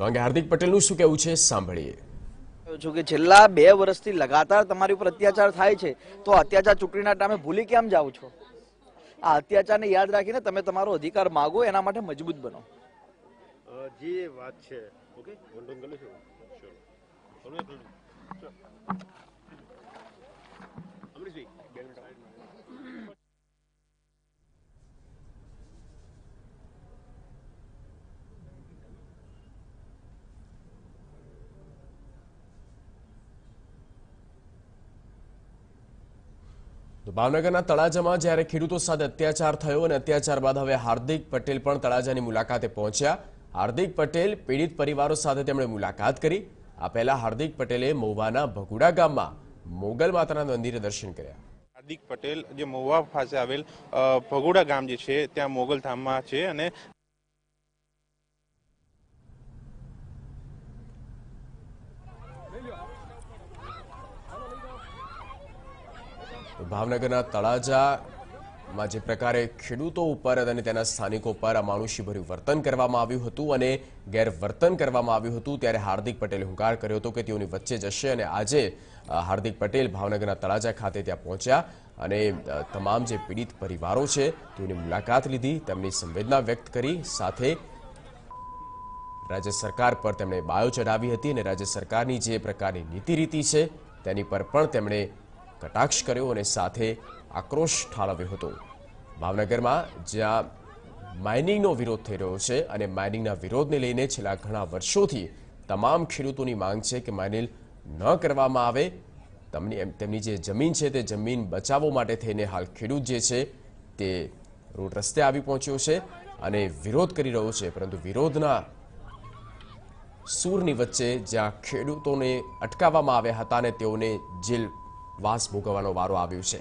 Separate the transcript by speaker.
Speaker 1: તો અંગે હાર્દિક પટેલનું શું કહેવું છે સાંભળીએ।
Speaker 2: જો કે છેલ્લા 2 વર્ષથી લગાતાર તમારી ઉપર અત્યાચાર થાય છે તો અત્યાચાર ચૂંટણીના ટાઈમે ભૂલી કેમ જાવ છો? આ અત્યાચારને યાદ રાખીને તમે તમારો અધિકાર માગો, એના માટે મજબૂત બનો।
Speaker 3: જે વાત છે ઓકે વંડન ગલે છે અમરીશભાઈ 2 મિનિટ
Speaker 1: તો ભાવનગરના તળાજામાં જ્યારે ખેડૂતો સાથે અત્યાચાર થયો અને અત્યાચાર બાદ હવે હાર્દિક પટેલ પણ તળાજાની મુલાકાતે પહોંચ્યા। હાર્દિક પટેલ પીડિત પરિવારો સાથે તેમણે મુલાકાત કરી। આ પહેલા હાર્દિક પટેલે મહુવાના ભગુડા ગામમાં મોગલ માતાના મંદિરે દર્શન કર્યા।
Speaker 4: હાર્દિક પટેલ જે મહુવા પાસે આવેલ ભગુડા ગામ જે છે ત્યાં મોગલ ધામમાં છે અને
Speaker 1: ભાવનગરના તળાજામાં જે પ્રકારે ખેડૂતો ઉપર અને તેના સ્થાનિકો પર અમાનુષીભર્યું વર્તન કરવામાં આવ્યું હતું અને ગેરવર્તન કરવામાં આવ્યું હતું, ત્યારે હાર્દિક પટેલે હુંકાર કર્યો હતો કે તેઓની વચ્ચે જશે અને આજે હાર્દિક પટેલ ભાવનગરના તળાજા ખાતે ત્યાં પહોંચ્યા અને તમામ જે પીડિત પરિવારો છે તેઓની મુલાકાત લીધી, તેમની સંવેદના વ્યક્ત કરી, સાથે રાજ્ય સરકાર પર તેમણે બાયો ચઢાવી હતી અને રાજ્ય સરકારની જે પ્રકારની નીતિ રીતિ છે તેની પર પણ તેમણે કટાક્ષ કર્યો અને સાથે આક્રોશ ઠાલવ્યો હતો। ભાવનગરમાં જ્યાં માઇનિંગનો વિરોધ થઈ રહ્યો છે અને માઇનિંગના વિરોધને લઈને છેલ્લા ઘણા વર્ષોથી તમામ ખેડૂતોની માંગ છે કે માઇનિંગ ન કરવામાં આવે। તેમની જે જમીન છે તે જમીન બચાવવા માટે થઈને હાલ ખેડૂત જે છે તે રોડ રસ્તે આવી પહોંચ્યો છે અને વિરોધ કરી રહ્યો છે, પરંતુ વિરોધના સૂરની વચ્ચે જ્યાં ખેડૂતોને અટકાવવામાં આવ્યા હતા અને તેઓને જેલ વાસ ભોગવવાનો વારો આવ્યો છે।